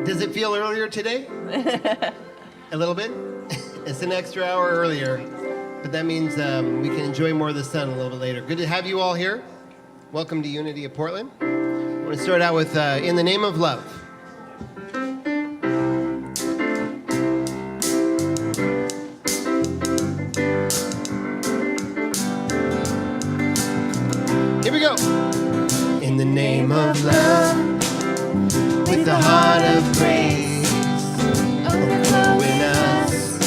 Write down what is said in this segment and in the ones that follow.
Does it feel earlier today? A little bit? It's an extra hour earlier, but that means we can enjoy more of the sun a little bit later. Good to have you all here. Welcome to Unity of Portland. I want to start out with In the Name of Love. Here we go. In the name of love, with the heart of grace, overflowing us,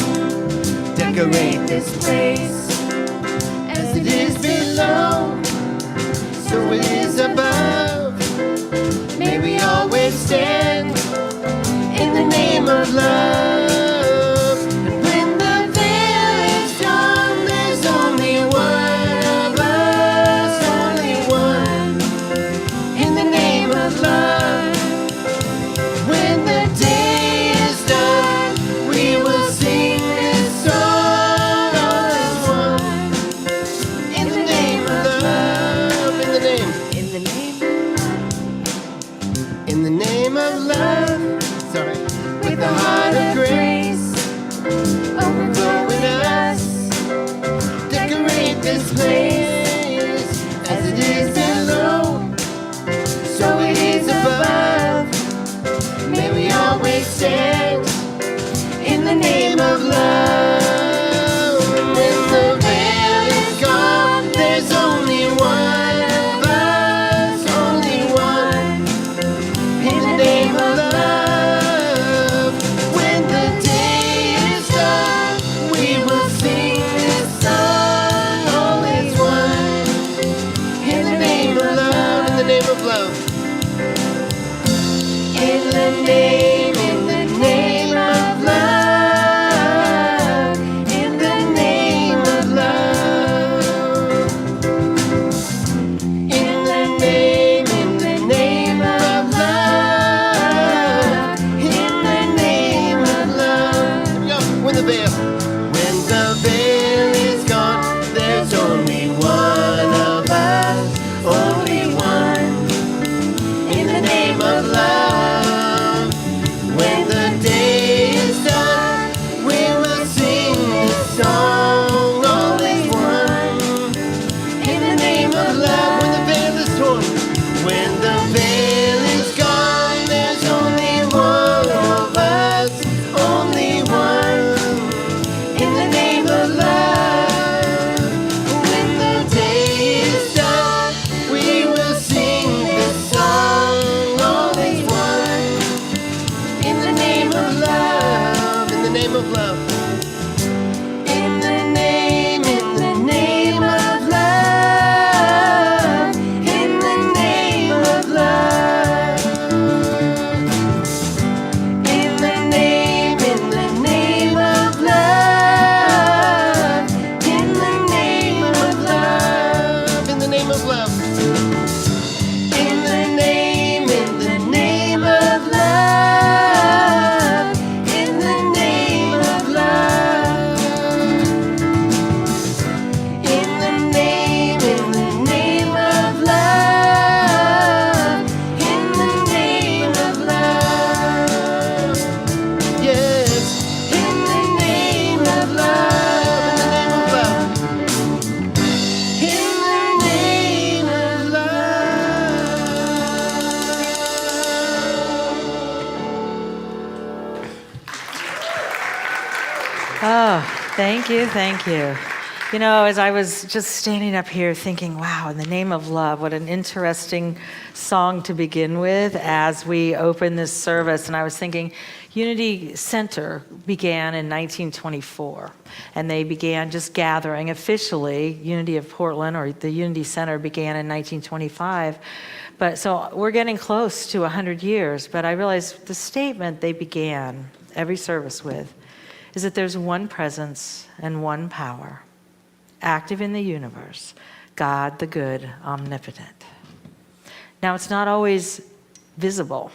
decorate this place, as it is below, so it is above. May we always stand in the name of love. And when the veil is gone, there's only one of us, only one, in the name of love. When the day is done, we will sing this song all as one, in the name of love, in the name. In the name of love, sorry, with the heart of grace, overflowing us, decorate this place, as it is below, so it is above. May we always stand in the name of love. When the veil is gone, there's only one of us, only one, in the name of love. When the day is done, we will sing this song all as one, in the name of love, in the name of love. In the name of love, in the name of love, in the name of love, in the name of love. Here we go. When the veil is gone, there's only one of us, only one, in the name of love. When the day is done, we will sing this song all as one, in the name of love. When the veil is torn, when the veil is gone, there's only one of us, only one, in the name of love. When the day is done, we will sing this song all as one, in the name of love, in the name of love. In the name of love, in the name of love. In the name of love, in the name of love, in the name of love. In the name of love, in the name of love. In the name of love, in the name of love. Yes, in the name of love, in the name of love. Oh, thank you, thank you. You know, as I was just standing up here thinking, wow, in the name of love, what an interesting song to begin with as we open this service. And I was thinking, Unity Center began in 1924, and they began just gathering officially. Unity of Portland, or the Unity Center, began in 1925. But so we're getting close to 100 years, but I realized the statement they began every service with is that there's one presence and one power, active in the universe, God the good, omnipotent. Now, it's not always visible.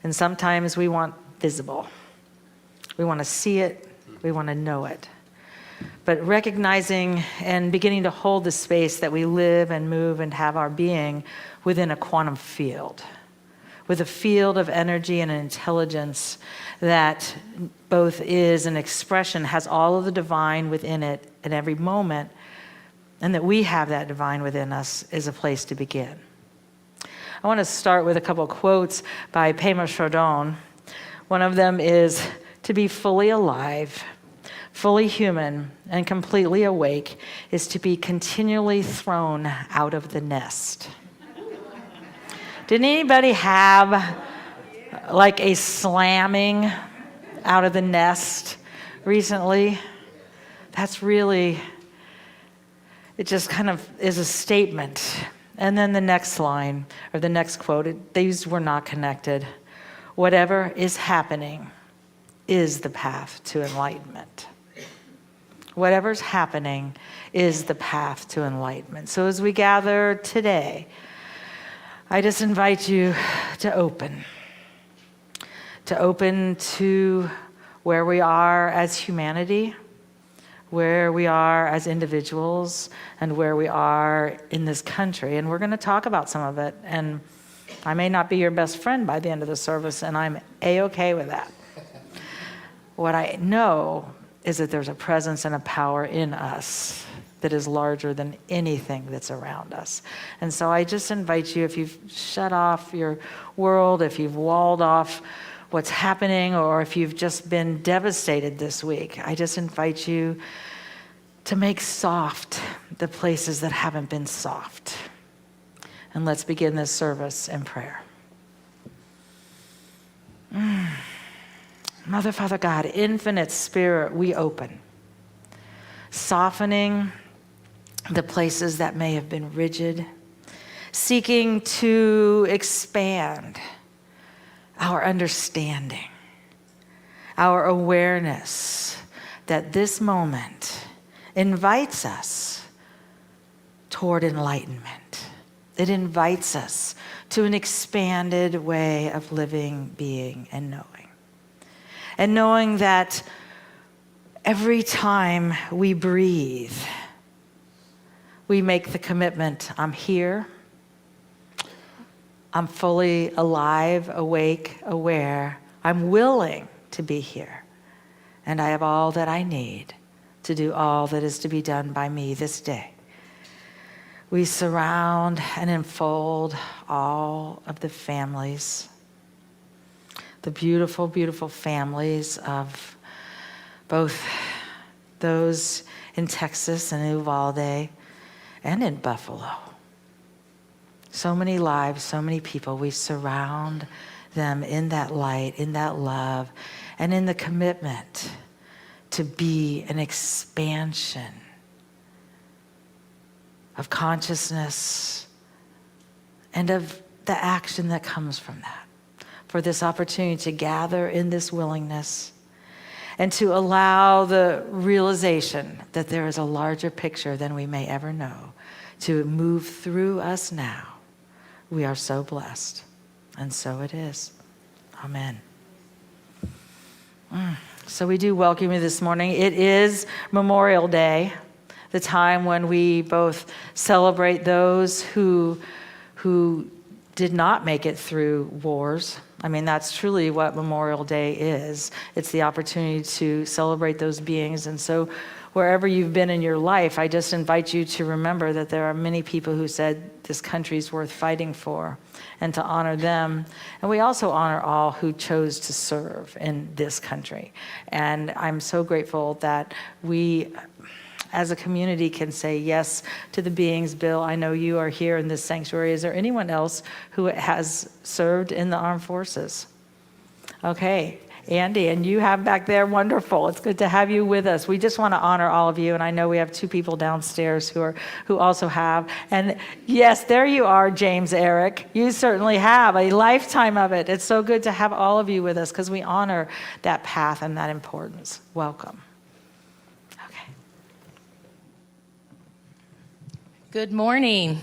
And sometimes we want visible. We want to see it. We want to know it. But recognizing and beginning to hold the space that we live and move and have our being within a quantum field, with a field of energy and an intelligence that both is an expression, has all of the divine within it in every moment, and that we have that divine within us is a place to begin. I want to start with a couple of quotes by Pema Chodron. One of them is, "To be fully alive, fully human, and completely awake is to be continually thrown out of the nest." Didn't anybody have like a slamming out of the nest recently? That's really, it just kind of is a statement. And then the next line, or the next quote, these were not connected. "Whatever is happening is the path to enlightenment." Whatever's happening is the path to enlightenment. So as we gather today, I just invite you to open to where we are as humanity, where we are as individuals, and where we are in this country. And we're going to talk about some of it. And I may not be your best friend by the end of the service, and I'm A-okay with that. What I know is that there's a presence and a power in us that is larger than anything that's around us. And so I just invite you, if you've shut off your world, if you've walled off what's happening, or if you've just been devastated this week, I just invite you to make soft the places that haven't been soft. And let's begin this service in prayer. Mother, Father God, infinite Spirit, we open, softening the places that may have been rigid, seeking to expand our understanding, our awareness that this moment invites us toward enlightenment. It invites us to an expanded way of living, being, and knowing. And knowing that every time we breathe, we make the commitment, I'm here, I'm fully alive, awake, aware, I'm willing to be here, and I have all that I need to do all that is to be done by me this day. We surround and enfold all of the families, the beautiful, beautiful families of both those in Texas and Uvalde and in Buffalo. So many lives, so many people. We surround them in that light, in that love, and in the commitment to be an expansion of consciousness and of the action that comes from that. For this opportunity to gather in this willingness and to allow the realization that there is a larger picture than we may ever know to move through us now. We are so blessed, and so it is. Amen. So we do welcome you this morning. It is Memorial Day, the time when we both celebrate those who did not make it through wars. I mean, that's truly what Memorial Day is. It's the opportunity to celebrate those beings. And so wherever you've been in your life, I just invite you to remember that there are many people who said this country's worth fighting for, and to honor them. And we also honor all who chose to serve in this country. And I'm so grateful that we, as a community, can say yes to the beings. Bill, I know you are here in this sanctuary. Is there anyone else who has served in the armed forces? Okay, Andy, and you have back there, wonderful. It's good to have you with us. We just want to honor all of you, and I know we have two people downstairs who also have. And yes, there you are, James Eric. You certainly have a lifetime of it. It's so good to have all of you with us because we honor that path and that importance. Welcome. Good morning.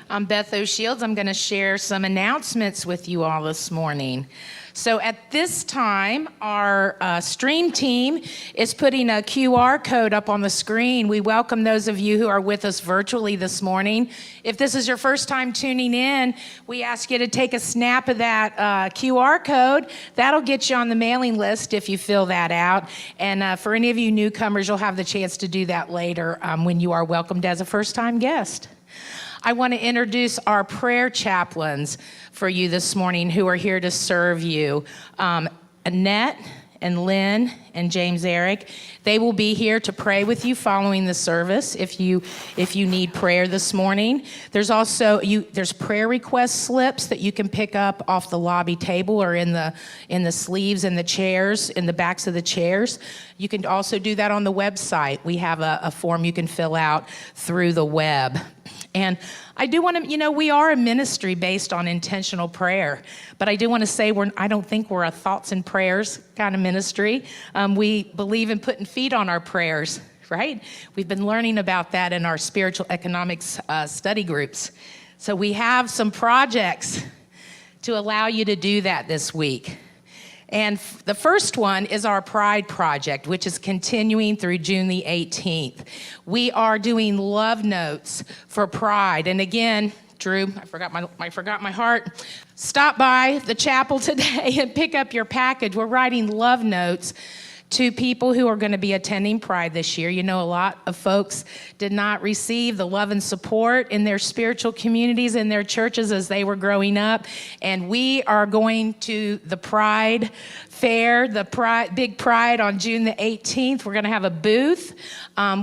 I'm Beth O'Shields. I'm going to share some announcements with you all this morning. So at this time, our stream team is putting a QR code up on the screen. We welcome those of you who are with us virtually this morning. If this is your first time tuning in, we ask you to take a snap of that QR code. That'll get you on the mailing list if you fill that out. And for any of you newcomers, you'll have the chance to do that later when you are welcomed as a first-time guest. I want to introduce our prayer chaplains for you this morning who are here to serve you. Annette and Lynn and James Eric, they will be here to pray with you following the service if you need prayer this morning. There's also there's prayer request slips that you can pick up off the lobby table or in the sleeves and the chairs, in the backs of the chairs. You can also do that on the website. We have a form you can fill out through the web. And I do want to, we are a ministry based on intentional prayer, but I do want to say I don't think we're a thoughts and prayers kind of ministry. We believe in putting feet on our prayers, right? We've been learning about that in our spiritual economics study groups. So we have some projects to allow you to do that this week. And the first one is our Pride Project, which is continuing through June the 18th. We are doing love notes for Pride. And again, Drew, I forgot my heart. Stop by the chapel today and pick up your package. We're writing love notes to people who are going to be attending Pride this year. A lot of folks did not receive the love and support in their spiritual communities, in their churches as they were growing up. And we are going to the Pride Fair, Big Pride on June the 18th. We're going to have a booth.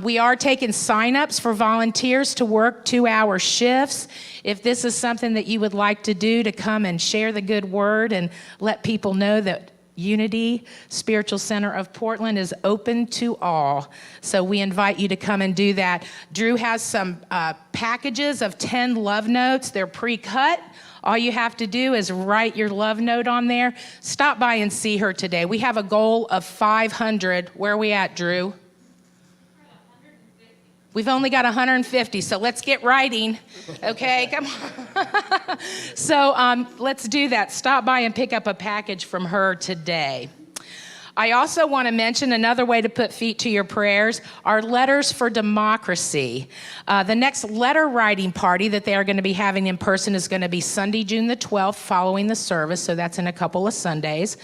We are taking signups for volunteers to work 2-hour shifts. If this is something that you would like to do, to come and share the good word and let people know that Unity Spiritual Center of Portland is open to all. So we invite you to come and do that. Drew has some packages of 10 love notes. They're pre-cut. All you have to do is write your love note on there. Stop by and see her today. We have a goal of 500. Where are we at, Drew? We've only got 150, so let's get writing. Okay, come on. So let's do that. Stop by and pick up a package from her today. I also want to mention another way to put feet to your prayers are Letters for Democracy. The next letter writing party that they are going to be having in person is going to be Sunday, June the 12th, following the service, so that's in a couple of Sundays.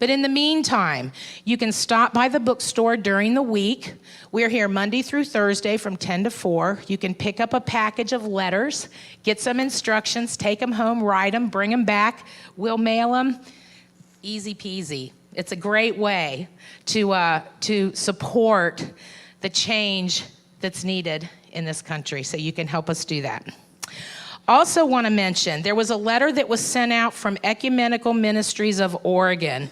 But in the meantime, you can stop by the bookstore during the week. We're here Monday through Thursday from 10 to 4. You can pick up a package of letters, get some instructions, take them home, write them, bring them back. We'll mail them. Easy peasy. It's a great way to support the change that's needed in this country, so you can help us do that. Also want to mention, there was a letter that was sent out from Ecumenical Ministries of Oregon,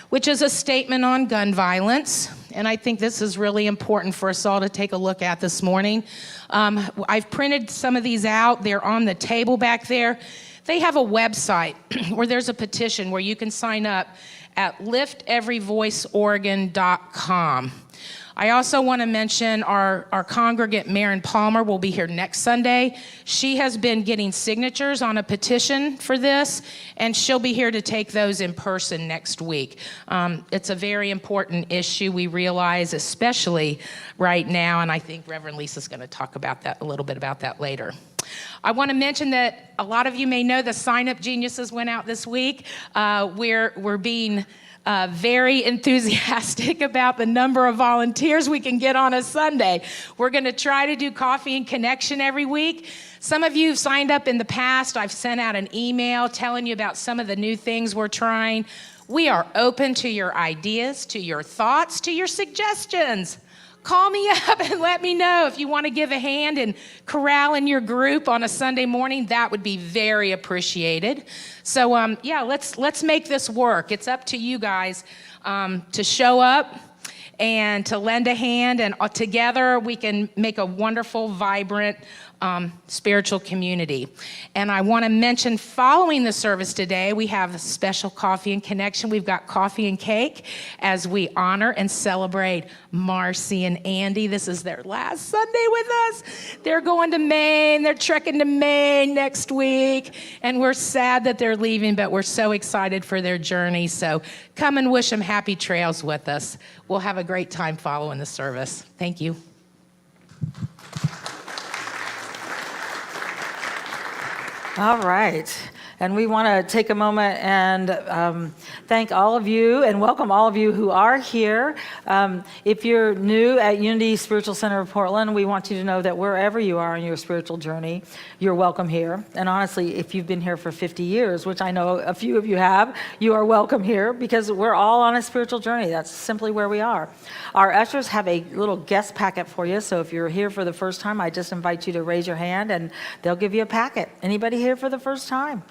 which is a statement on gun violence. And I think this is really important for us all to take a look at this morning. I've printed some of these out. They're on the table back there. They have a website where there's a petition where you can sign up at lifteveryvoiceoregon.com. I also want to mention our congregant, Maren Palmer, will be here next Sunday. She has been getting signatures on a petition for this, and she'll be here to take those in person next week. It's a very important issue, we realize, especially right now, and I think Reverend Lisa's going to talk about that a little bit about that later. I want to mention that a lot of you may know the Sign Up Geniuses went out this week. We're being very enthusiastic about the number of volunteers we can get on a Sunday. We're going to try to do coffee and connection every week. Some of you have signed up in the past. I've sent out an email telling you about some of the new things we're trying. We are open to your ideas, to your thoughts, to your suggestions. Call me up and let me know if you want to give a hand in corralling your group on a Sunday morning. That would be very appreciated. So let's make this work. It's up to you guys to show up and to lend a hand, and together we can make a wonderful, vibrant spiritual community. And I want to mention, following the service today, we have a special coffee and connection. We've got coffee and cake as we honor and celebrate Marcy and Andy. This is their last Sunday with us. They're going to Maine. They're trekking to Maine next week. And we're sad that they're leaving, but we're so excited for their journey. So come and wish them happy trails with us. We'll have a great time following the service. Thank you. All right. And we want to take a moment and thank all of you and welcome all of you who are here. If you're new at Unity Spiritual Center of Portland, we want you to know that wherever you are in your spiritual journey, you're welcome here. And honestly, if you've been here for 50 years, which I know a few of you have, you are welcome here because we're all on a spiritual journey. That's simply where we are. Our ushers have a little guest packet for you. So if you're here for the first time, I just invite you to raise your hand and they'll give you a packet. Anybody here for the first time?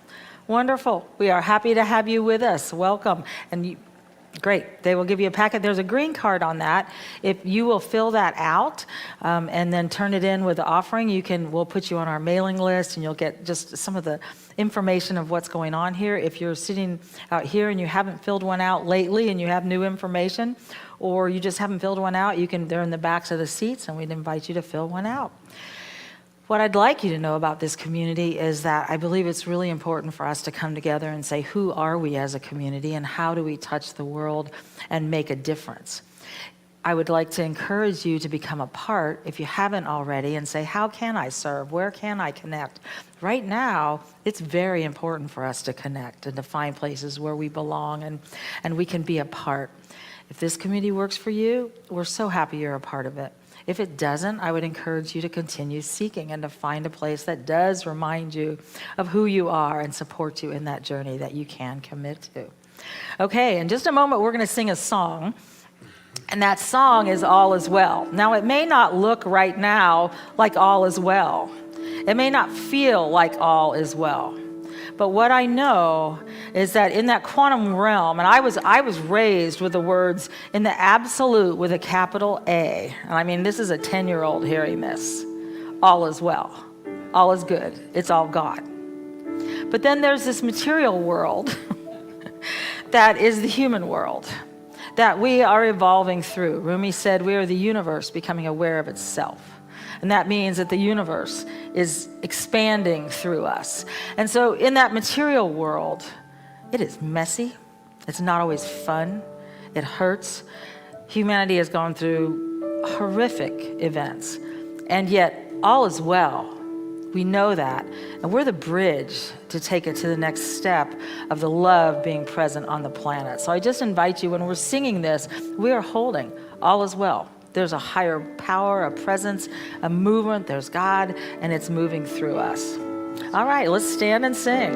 Wonderful. We are happy to have you with us. Welcome. And great. They will give you a packet. There's a green card on that. If you will fill that out and then turn it in with the offering, we'll put you on our mailing list and you'll get just some of the information of what's going on here. If you're sitting out here and you haven't filled one out lately and you have new information, or you just haven't filled one out, they're in the backs of the seats and we'd invite you to fill one out. What I'd like you to know about this community is that I believe it's really important for us to come together and say, who are we as a community and how do we touch the world and make a difference? I would like to encourage you to become a part, if you haven't already, and say, how can I serve? Where can I connect? Right now, it's very important for us to connect and to find places where we belong and we can be a part. If this community works for you, we're so happy you're a part of it. If it doesn't, I would encourage you to continue seeking and to find a place that does remind you of who you are and support you in that journey that you can commit to. Okay, in just a moment, we're going to sing a song. And that song is All Is Well. Now, it may not look right now like all is well. It may not feel like all is well. But what I know is that in that quantum realm, and I was raised with the words in the absolute with a capital A. And I mean, this is a 10-year-old hearing this. All is well. All is good. It's all God. But then there's this material world that is the human world that we are evolving through. Rumi said we are the universe becoming aware of itself. And that means that the universe is expanding through us. And so in that material world, it is messy. It's not always fun. It hurts. Humanity has gone through horrific events. And yet all is well. We know that. And we're the bridge to take it to the next step of the love being present on the planet. So I just invite you, when we're singing this, we are holding all is well. There's a higher power, a presence, a movement. There's God, and it's moving through us. All right, let's stand and sing.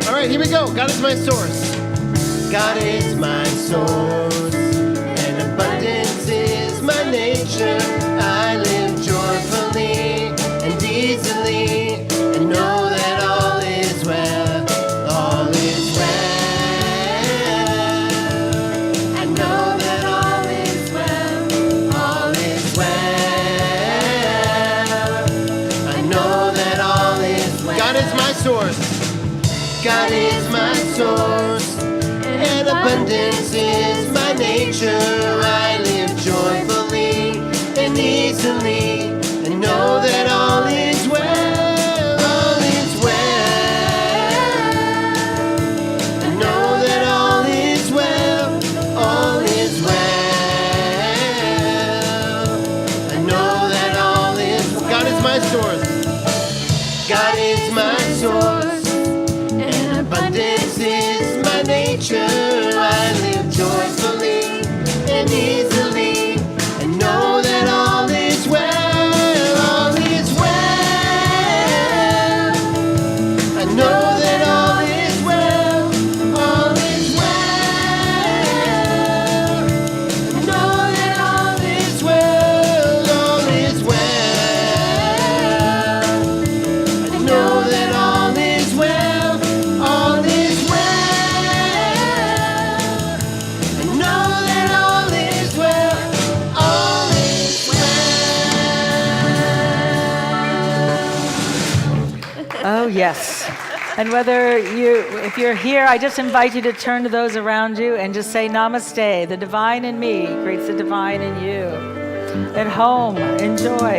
All right, here we go. God is my source. God is my source, and abundance is my nature. I live joyfully and easily, and know that all is well. All is well. I know that all is well. All is well. I know that all is well. God is my source. God is my source, and abundance is my nature. I live joyfully and easily, and know that all is well. All is well. I know that all is well. All is well. I know that all is well. God is my source. God is my source. Abundance is my nature. I live joyfully and easily, and know that all is well. All is well. I know that all is well. All is well. I know that all is well. All is well. I know Yes. And if you're here, I just invite you to turn to those around you and just say namaste. The divine in me creates the divine in you. At home, enjoy.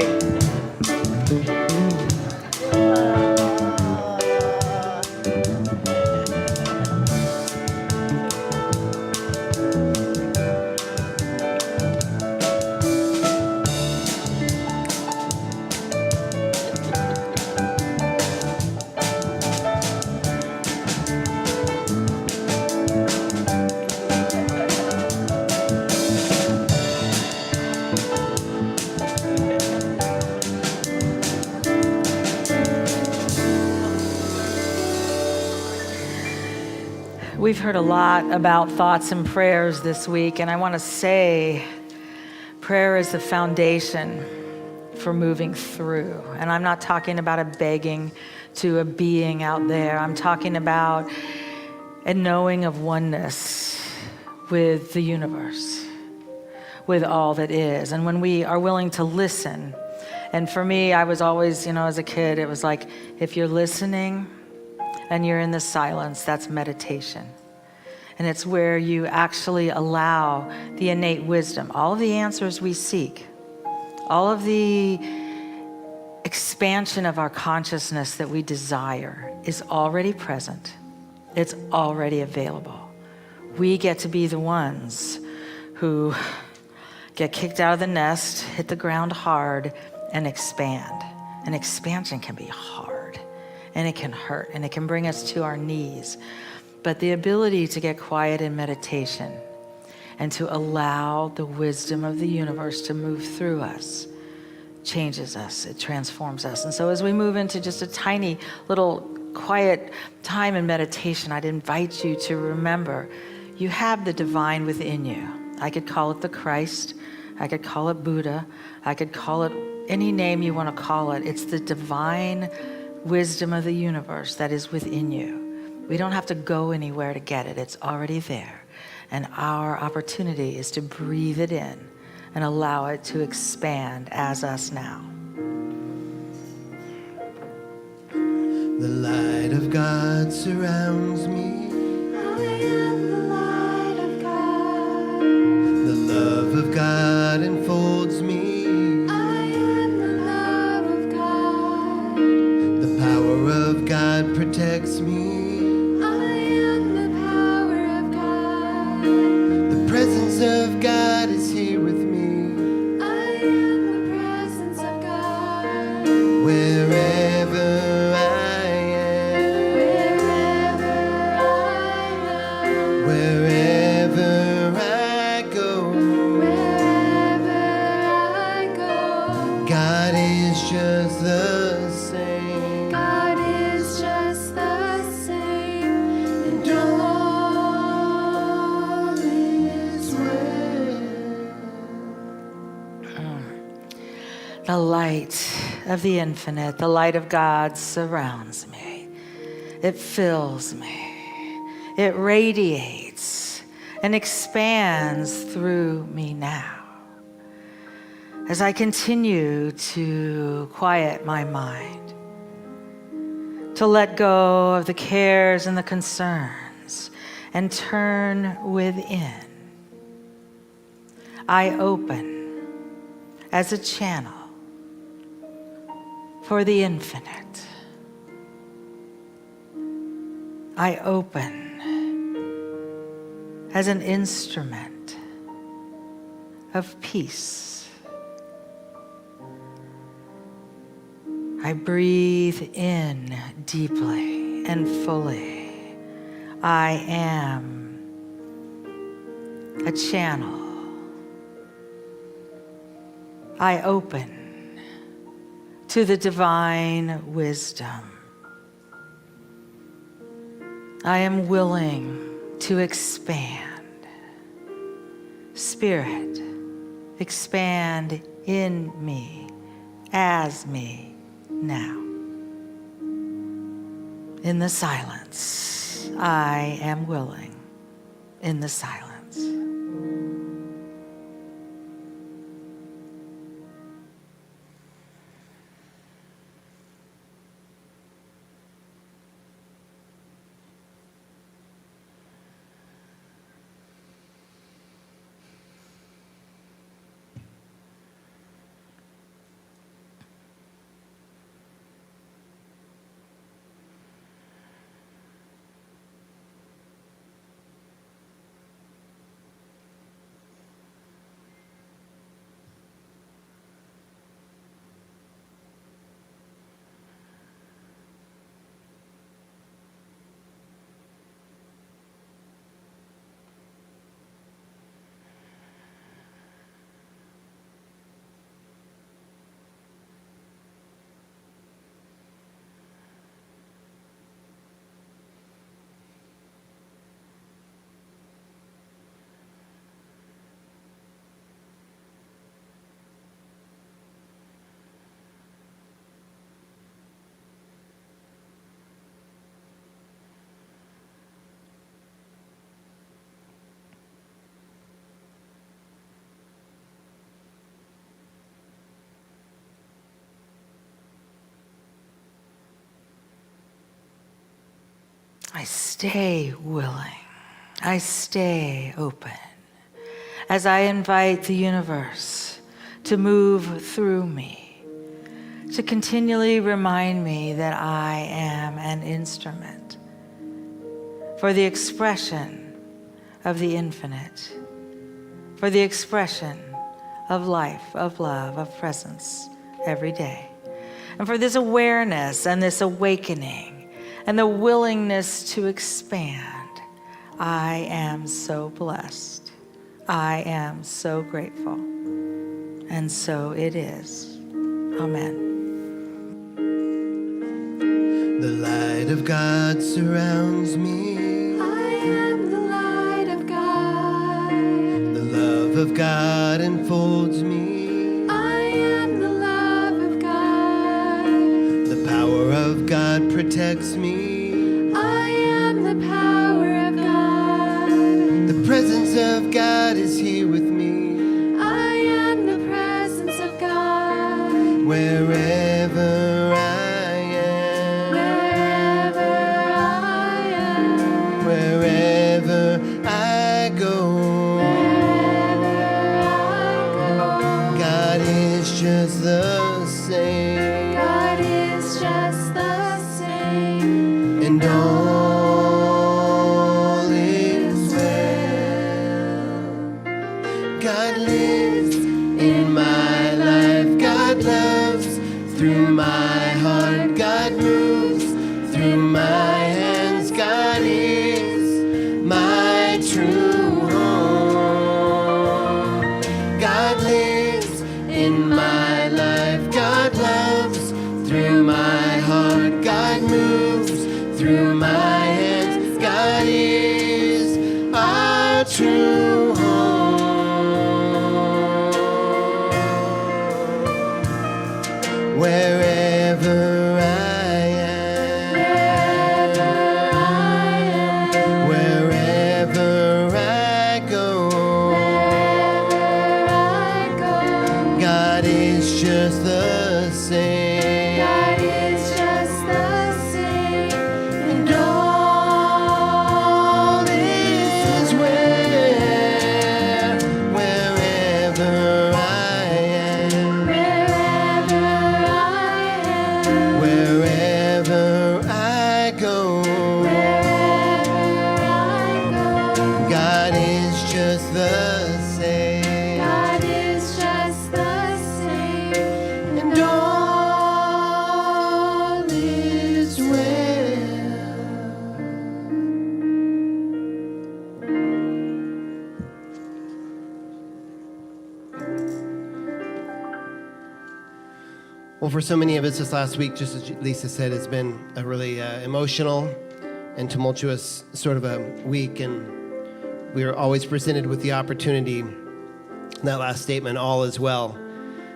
We've heard a lot about thoughts and prayers this week, and I want to say prayer is the foundation for moving through. And I'm not talking about a begging to a being out there. I'm talking about a knowing of oneness with the universe, with all that is. And when we are willing to listen, and for me, I was always, as a kid, it was like, if you're listening and you're in the silence, that's meditation. And it's where you actually allow the innate wisdom, all of the answers we seek, all of the expansion of our consciousness that we desire is already present. It's already available. We get to be the ones who get kicked out of the nest, hit the ground hard, and expand. And expansion can be hard, and it can hurt, and it can bring us to our knees. But the ability to get quiet in meditation and to allow the wisdom of the universe to move through us changes us, it transforms us. And so as we move into just a tiny little quiet time in meditation, I'd invite you to remember you have the divine within you. I could call it the Christ, I could call it Buddha, I could call it any name you want to call it. It's the divine wisdom of the universe that is within you. We don't have to go anywhere to get it. It's already there. And our opportunity is to breathe it in and allow it to expand as us now. The light of God surrounds me. I am the light of God. The love of God enfolds me. I am the love of God. The power of God protects me. The presence of God is here with me. I am the presence of God. Wherever I am. Wherever I go. Wherever I go. God is just the same. God is just the same. And all is well. The light of the infinite, the light of God surrounds me. It fills me. It radiates and expands through me now. As I continue to quiet my mind, to let go of the cares and the concerns and turn within, I open as a channel for the infinite. I open as an instrument of peace. I breathe in deeply and fully. I am a channel. I open to the divine wisdom. I am willing to expand. Spirit, expand in me, as me now. In the silence, I am willing. In the silence. I stay willing. I stay open as I invite the universe to move through me, to continually remind me that I am an instrument for the expression of the infinite, for the expression of life, of love, of presence every day. And for this awareness and this awakening and the willingness to expand, I am so blessed. I am so grateful. And so it is. Amen. The light of God surrounds me. I am the light of God. The love of God enfolds me. I am the love of God. The power of God protects me. I am the power of God. The presence of God is here with me. I am the presence of God. Wherever I am. Wherever I am. Wherever I go. Wherever I go. God is just the same. God is just the same. And all is well. God lives in my life. God loves through my heart. God moves through my hands. God is my true home. God lives in my life. God loves through my heart. God moves through my hands. God is our true home. Wherever I am. Wherever I go. God is just the same. God is just the same. And all is well. Wherever I am. Wherever I go. God is just the same. God is just the same. And all is well. Well, for so many of us this last week, just as Lisa said, it's been a really emotional and tumultuous sort of a week, and we are always presented with the opportunity. That last statement, all is well,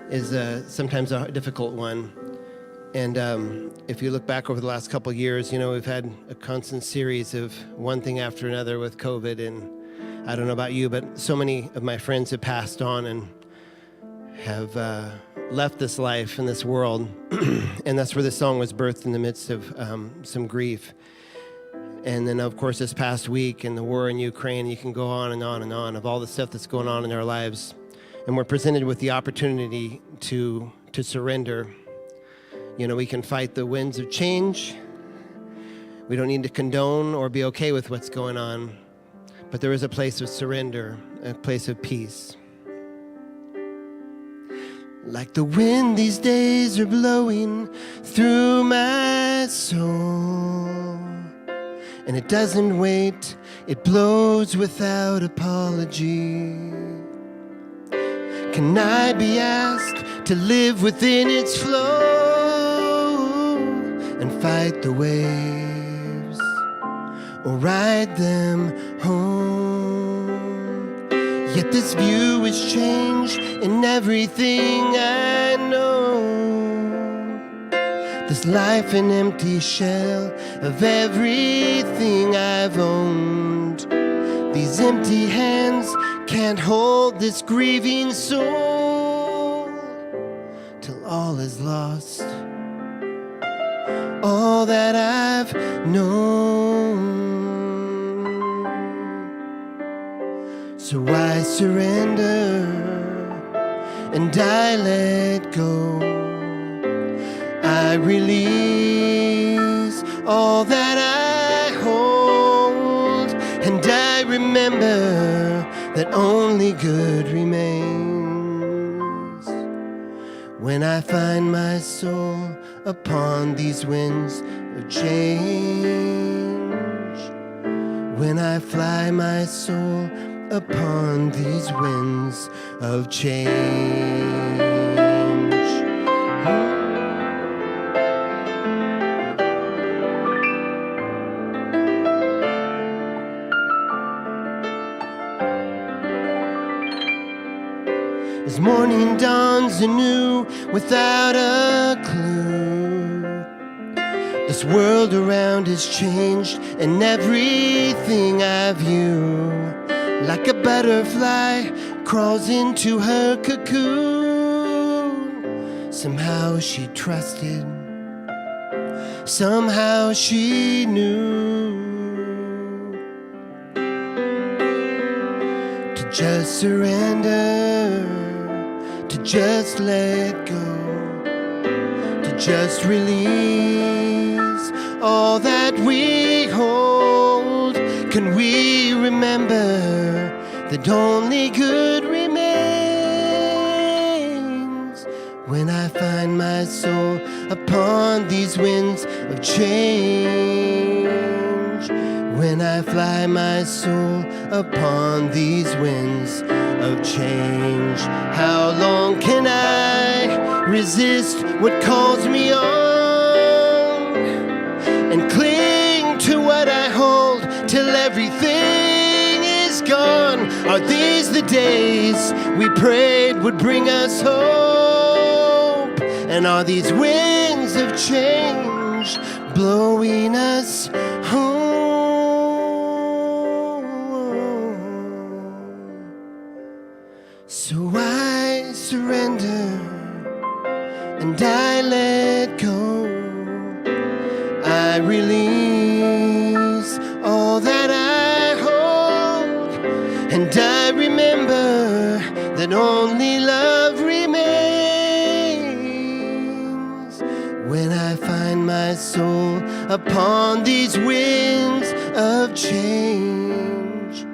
is sometimes a difficult one. And if you look back over the last couple of years, you know, we've had a constant series of one thing after another with COVID. And I don't know about you, but so many of my friends have passed on and have left this life and this world. And that's where this song was birthed, in the midst of some grief. And then, of course, this past week and the war in Ukraine, you can go on and on and on of all the stuff that's going on in our lives. And we're presented with the opportunity to surrender. You know, we can fight the winds of change. We don't need to condone or be okay with what's going on. But there is a place of surrender, a place of peace. Like the wind, these days are blowing through my soul. And it doesn't wait, it blows without apology. Can I be asked to live within its flow and fight the waves or ride them home? Yet this view is change in everything I know. This life an empty shell of everything I've owned. These empty hands can't hold this grieving soul till all is lost, all that I've known. So I surrender and I let go. I release all that I hold, and I remember that only good remains. When I find my soul upon these winds of change, when I fly my soul upon these winds of change. As morning dawns anew without a clue, this world around has changed, and everything I view, like a butterfly crawls into her cocoon. Somehow she trusted, somehow she knew to just surrender, to just let go, to just release all that we hold. Can we remember that only good remains? When I find my soul upon these winds of change, when I fly my soul upon these winds of change, how long can I resist what calls me on and cling to what I hold till everything is gone? Are these the days we prayed would bring us hope? And are these winds of change blowing us home? So I surrender and I let go. I release all that I hold, and I remember that only love remains. When I find my soul upon these winds of change,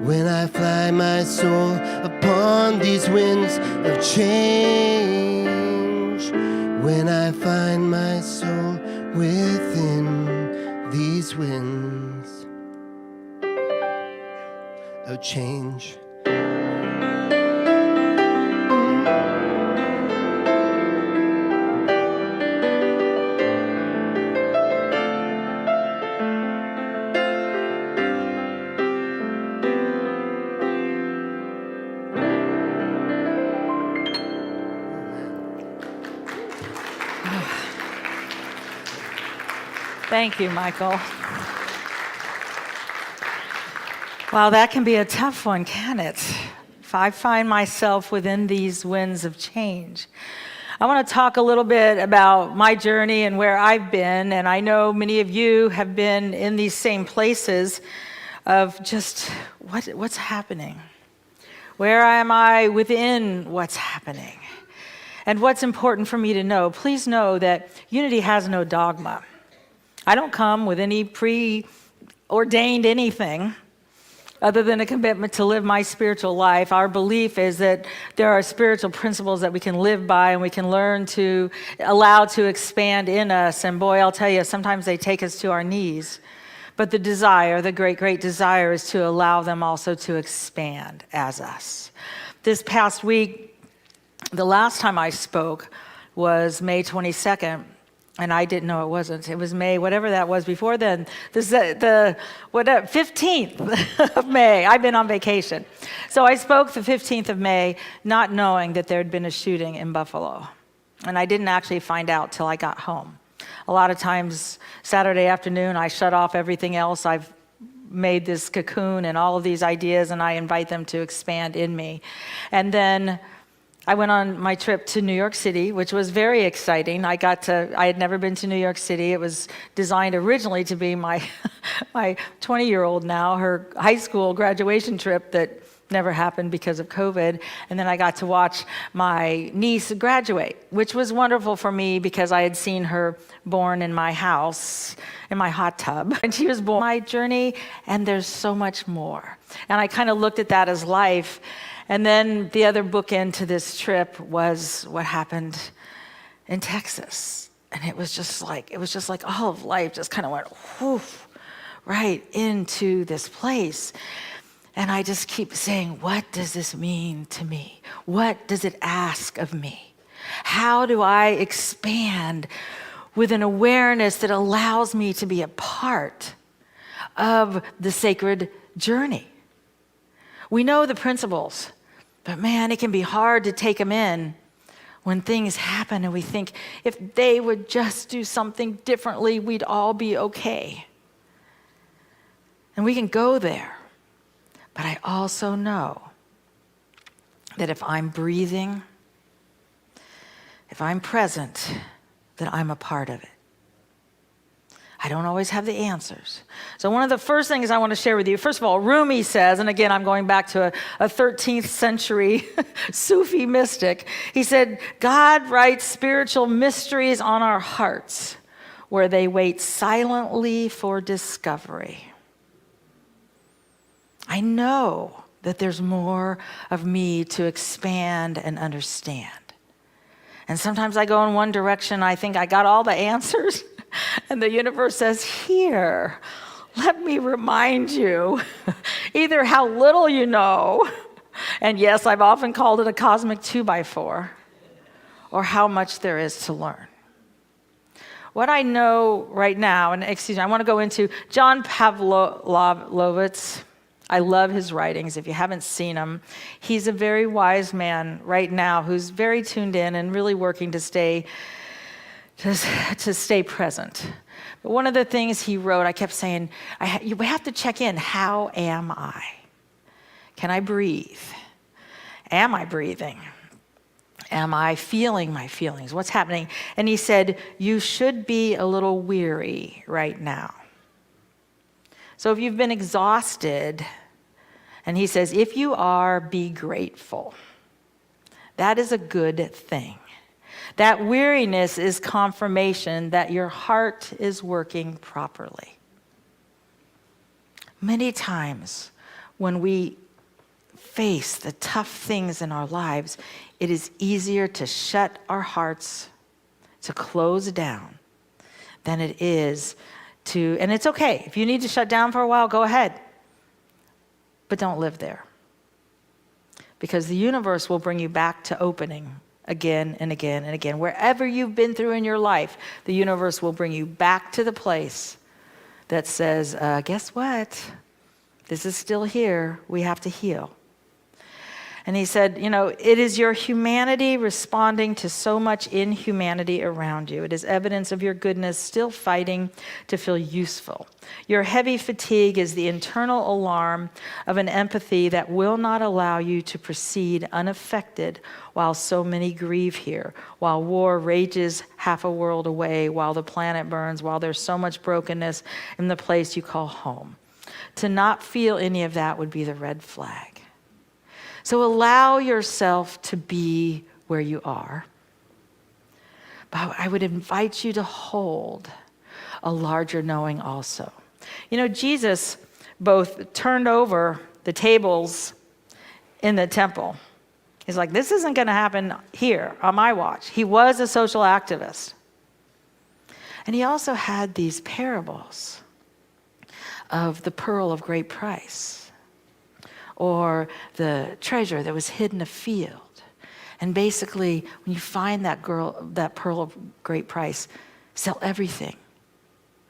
when I fly my soul upon these winds of change, when I find my soul within these winds of change. Thank you, Michael. Wow, that can be a tough one, can it? If I find myself within these winds of change. I want to talk a little bit about my journey and where I've been, and I know many of you have been in these same places of just what's happening. Where am I within what's happening? And what's important for me to know, please know that Unity has no dogma. I don't come with any preordained anything other than a commitment to live my spiritual life. Our belief is that there are spiritual principles that we can live by and we can learn to allow to expand in us. And boy, I'll tell you, sometimes they take us to our knees. But the desire, the great, great desire is to allow them also to expand as us. This past week, the last time I spoke was May 22nd. And I didn't know it wasn't. It was May, whatever that was before then. This is the 15th of May. I've been on vacation. So I spoke the 15th of May, not knowing that there had been a shooting in Buffalo. And I didn't actually find out till I got home. A lot of times, Saturday afternoon, I shut off everything else. I've made this cocoon and all of these ideas, and I invite them to expand in me. And then I went on my trip to New York City, which was very exciting. I had never been to New York City. It was designed originally to be my 20-year-old now, her high school graduation trip that never happened because of COVID. And then I got to watch my niece graduate, which was wonderful for me because I had seen her born in my house, in my hot tub. And she was born my journey, and there's so much more. And I kind of looked at that as life. And then the other bookend to this trip was what happened in Texas. And it was just like all of life just kind of went whoosh, right into this place. And I just keep saying, what does this mean to me? What does it ask of me? How do I expand with an awareness that allows me to be a part of the sacred journey? We know the principles, but man, it can be hard to take them in when things happen and we think, if they would just do something differently, we'd all be okay. And we can go there. But I also know that if I'm breathing, if I'm present, then I'm a part of it. I don't always have the answers. So one of the first things I want to share with you, first of all, Rumi says, and again, I'm going back to a 13th century Sufi mystic. He said, God writes spiritual mysteries on our hearts where they wait silently for discovery. I know that there's more of me to expand and understand. And sometimes I go in one direction, I think I got all the answers, and the universe says, here, let me remind you either how little you know, and yes, I've often called it a cosmic 2x4, or how much there is to learn. What I know right now, and excuse me, I want to go into John Pavlovitz. I love his writings. If you haven't seen him, he's a very wise man right now who's very tuned in and really working to stay present. But one of the things he wrote, I kept saying, you have to check in. How am I? Can I breathe? Am I breathing? Am I feeling my feelings? What's happening? And he said, you should be a little weary right now. So if you've been exhausted, and he says, if you are, be grateful. That is a good thing. That weariness is confirmation that your heart is working properly. Many times when we face the tough things in our lives, it is easier to shut our hearts, to close down, than it is to, and it's okay. If you need to shut down for a while, go ahead. But don't live there. Because the universe will bring you back to opening again and again and again. Wherever you've been through in your life, the universe will bring you back to the place that says, guess what? This is still here. We have to heal. And he said, it is your humanity responding to so much inhumanity around you. It is evidence of your goodness still fighting to feel useful. Your heavy fatigue is the internal alarm of an empathy that will not allow you to proceed unaffected while so many grieve here, while war rages half a world away, while the planet burns, while there's so much brokenness in the place you call home. To not feel any of that would be the red flag. So allow yourself to be where you are. But I would invite you to hold a larger knowing also. Jesus both turned over the tables in the temple. He's like, this isn't going to happen here on my watch. He was a social activist. And he also had these parables of the pearl of great price, or the treasure that was hidden in a field. And basically, when you find that pearl of great price, sell everything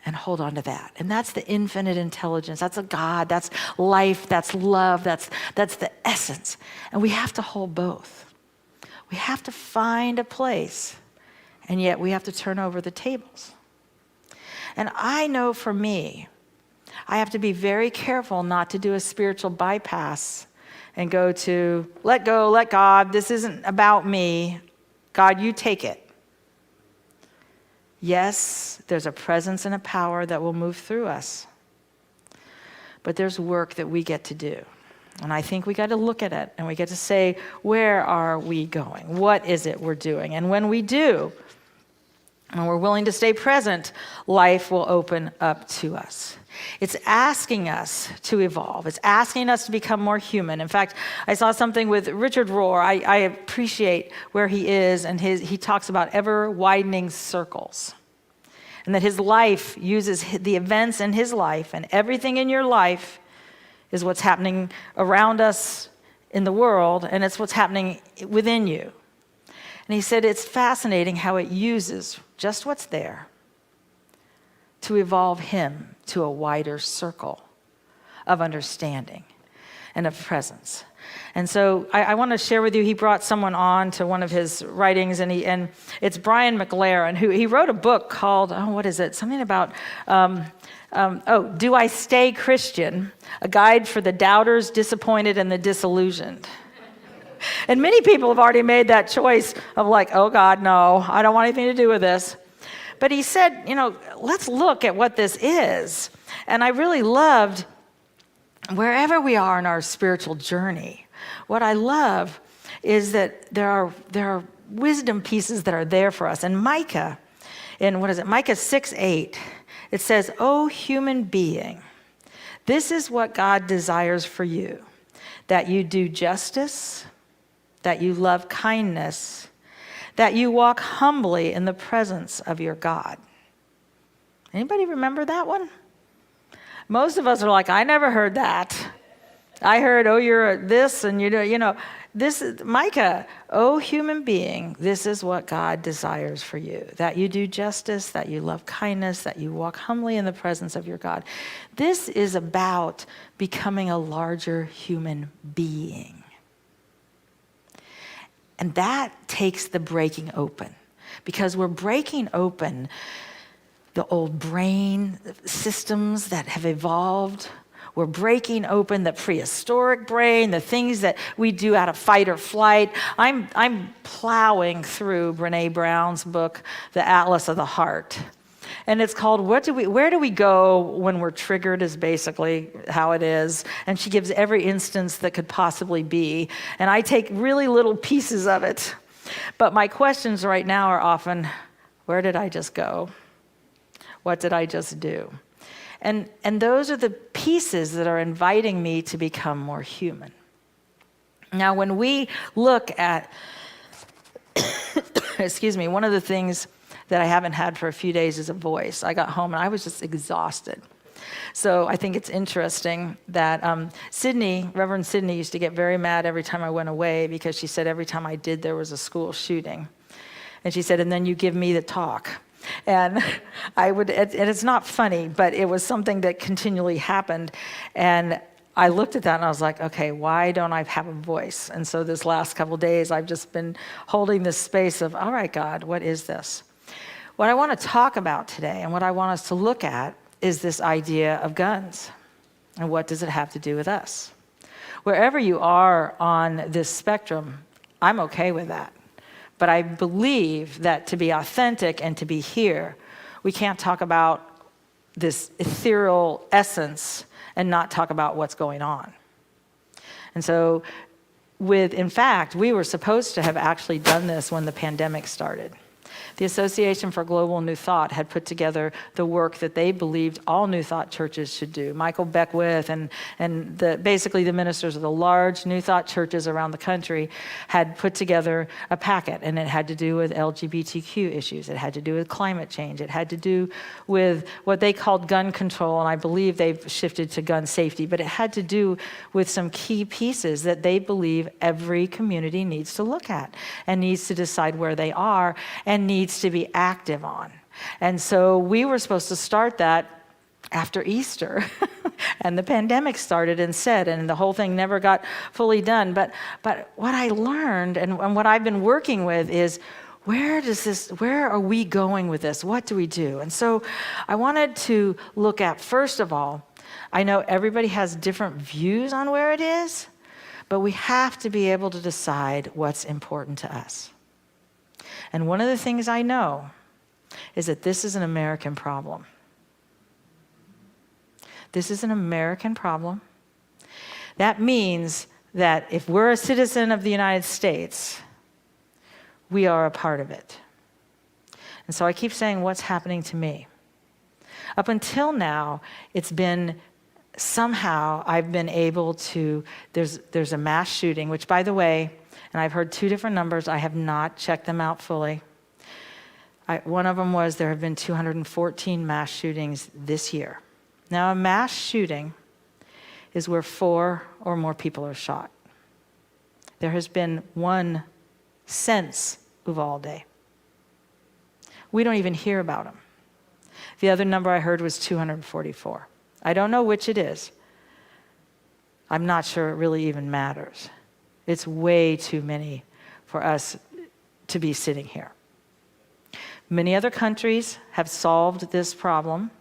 and hold on to that. And that's the infinite intelligence. That's a God. That's life. That's love. That's the essence. And we have to hold both. We have to find a place, and yet we have to turn over the tables. And I know for me, I have to be very careful not to do a spiritual bypass and go to, let go, let God, this isn't about me. God, you take it. Yes, there's a presence and a power that will move through us. But there's work that we get to do. And I think we got to look at it and we get to say, where are we going? What is it we're doing? And when we do, and we're willing to stay present, life will open up to us. It's asking us to evolve. It's asking us to become more human. In fact, I saw something with Richard Rohr. I appreciate where he is, and he talks about ever-widening circles. And that his life uses the events in his life, and everything in your life is what's happening around us in the world, and it's what's happening within you. And he said it's fascinating how it uses just what's there to evolve him to a wider circle of understanding and of presence. And so I want to share with you, he brought someone on to one of his writings, and it's Brian McLaren, who he wrote a book called, what is it? Something about, Do I Stay Christian? A Guide for the Doubters, Disappointed, and the Disillusioned. And many people have already made that choice of like, oh God, no, I don't want anything to do with this. But he said, let's look at what this is. And I really loved, wherever we are in our spiritual journey, what I love is that there are wisdom pieces that are there for us. And Micah, Micah 6:8, it says, "O human being, this is what God desires for you, that you do justice, that you love kindness, that you walk humbly in the presence of your God." Anybody remember that one? Most of us are like, I never heard that. I heard, oh, you're this, and this is Micah. Oh, human being, this is what God desires for you, that you do justice, that you love kindness, that you walk humbly in the presence of your God. This is about becoming a larger human being. And that takes the breaking open, because we're breaking open the old brain systems that have evolved. We're breaking open the prehistoric brain, the things that we do out of fight or flight. I'm plowing through Brené Brown's book, The Atlas of the Heart. And it's called Where Do We Go When We're Triggered, is basically how it is. And she gives every instance that could possibly be. And I take really little pieces of it. But my questions right now are often, where did I just go? What did I just do? And those are the pieces that are inviting me to become more human. Now, when we look at, one of the things that I haven't had for a few days is a voice. I got home and I was just exhausted. So I think it's interesting that Reverend Sydney used to get very mad every time I went away, because she said every time I did, there was a school shooting. And she said, and then you give me the talk. And and it's not funny, but it was something that continually happened. And I looked at that and I was like, okay, why don't I have a voice? And so this last couple of days, I've just been holding this space of, all right, God, what is this? What I want to talk about today, and what I want us to look at, is this idea of guns. And what does it have to do with us? Wherever you are on this spectrum, I'm okay with that. But I believe that to be authentic and to be here, we can't talk about this ethereal essence and not talk about what's going on. And so in fact, we were supposed to have actually done this when the pandemic started. The Association for Global New Thought had put together the work that they believed all New Thought churches should do. Michael Beckwith and basically the ministers of the large New Thought churches around the country had put together a packet, and it had to do with LGBTQ issues. It had to do with climate change. It had to do with what they called gun control, and I believe they've shifted to gun safety, but it had to do with some key pieces that they believe every community needs to look at and needs to decide where they are and needs to be active on. And so we were supposed to start that after Easter. And the pandemic started instead, and the whole thing never got fully done. But what I learned and what I've been working with is, where are we going with this? What do we do? And so I wanted to look at, first of all, I know everybody has different views on where it is, but we have to be able to decide what's important to us. And one of the things I know is that this is an American problem. This is an American problem That means that if we're a citizen of the United States, we are a part of it. And so I keep saying, what's happening to me? Up until now, it's been somehow I've been able to, there's a mass shooting, which by the way, and I've heard two different numbers, I have not checked them out fully. One of them was there have been 214 mass shootings this year. Now a mass shooting is where 4 or more people are shot. There has been one since Uvalde. We don't even hear about them. The other number I heard was 244. I don't know which it is. I'm not sure it really even matters. It's way too many for us to be sitting here. Many other countries have solved this problem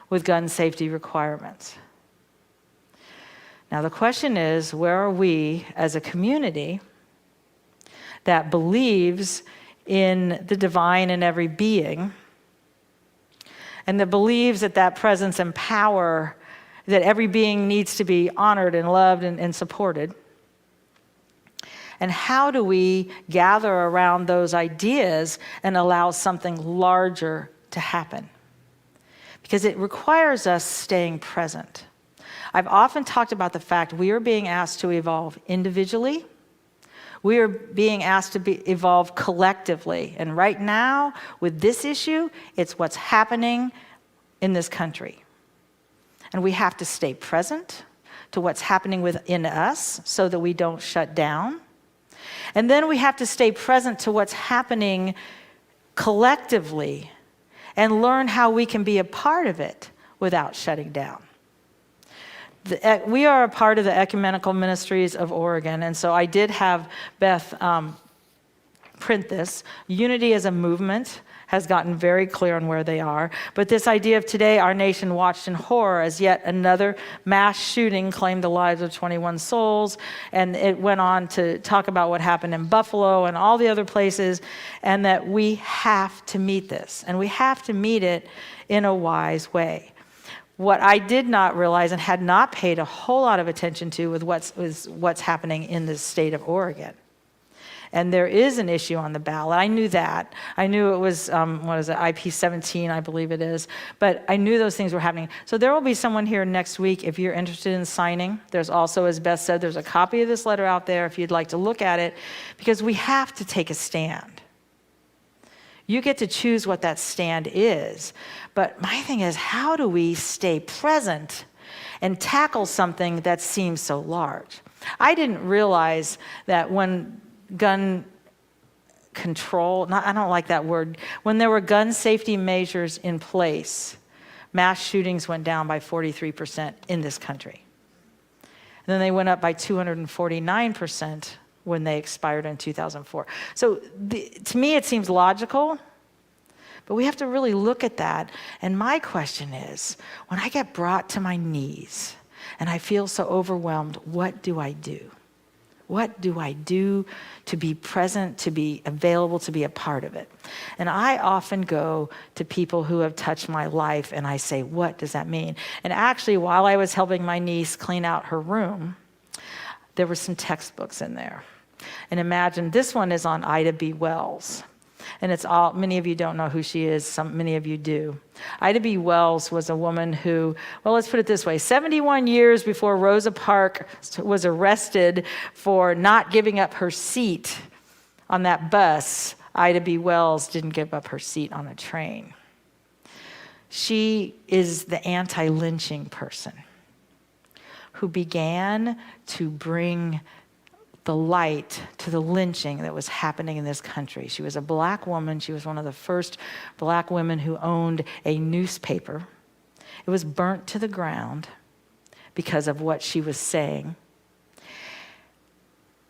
with gun safety requirements. Now the question is, where are we as a community that believes in the divine in every being and that believes that presence and power, that every being needs to be honored and loved and supported? And how do we gather around those ideas and allow something larger to happen? Because it requires us staying present. I've often talked about the fact we are being asked to evolve individually. We are being asked to evolve collectively. And right now, with this issue, it's what's happening in this country. And we have to stay present to what's happening within us so that we don't shut down. And then we have to stay present to what's happening collectively and learn how we can be a part of it without shutting down. We are a part of the Ecumenical Ministries of Oregon, and so I did have Beth print this. Unity as a movement has gotten very clear on where they are, but this idea of today, our nation watched in horror as yet another mass shooting claimed the lives of 21 souls, and it went on to talk about what happened in Buffalo and all the other places, and that we have to meet this, and we have to meet it in a wise way. What I did not realize and had not paid a whole lot of attention to was what's happening in the state of Oregon. And there is an issue on the ballot. I knew that. I knew it was, IP17, I believe it is. But I knew those things were happening. So there will be someone here next week if you're interested in signing. There's also, as Beth said, there's a copy of this letter out there if you'd like to look at it, because we have to take a stand. You get to choose what that stand is. But my thing is, how do we stay present and tackle something that seems so large? I didn't realize that when gun control, I don't like that word, when there were gun safety measures in place, mass shootings went down by 43% in this country. And then they went up by 249% when they expired in 2004. So to me, it seems logical, but we have to really look at that. And my question is, when I get brought to my knees and I feel so overwhelmed, what do I do? What do I do to be present, to be available, to be a part of it? And I often go to people who have touched my life and I say, what does that mean? And actually, while I was helping my niece clean out her room, there were some textbooks in there. And imagine, this one is on Ida B. Wells. And it's all, many of you don't know who she is, many of you do. Ida B. Wells was a woman who, well, let's put it this way, 71 years before Rosa Parks was arrested for not giving up her seat on that bus, Ida B. Wells didn't give up her seat on a train. She is the anti-lynching person who began to bring the light to the lynching that was happening in this country. She was a black woman. She was one of the first black women who owned a newspaper. It was burnt to the ground because of what she was saying.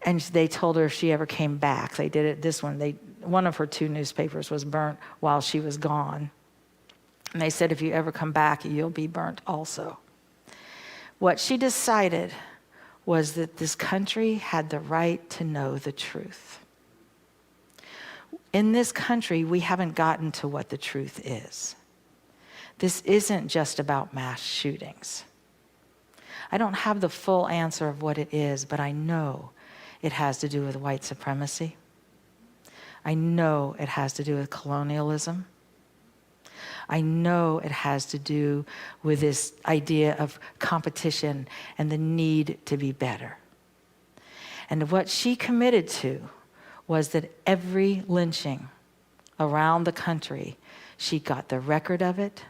And they told her if she ever came back, they did it, one of her 2 newspapers was burnt while she was gone. And they said, if you ever come back, you'll be burnt also. What she decided was that this country had the right to know the truth. In this country, we haven't gotten to what the truth is. This isn't just about mass shootings. I don't have the full answer of what it is, but I know it has to do with white supremacy. I know it has to do with colonialism. I know it has to do with this idea of competition and the need to be better. And what she committed to was that every lynching around the country, she got the record of it.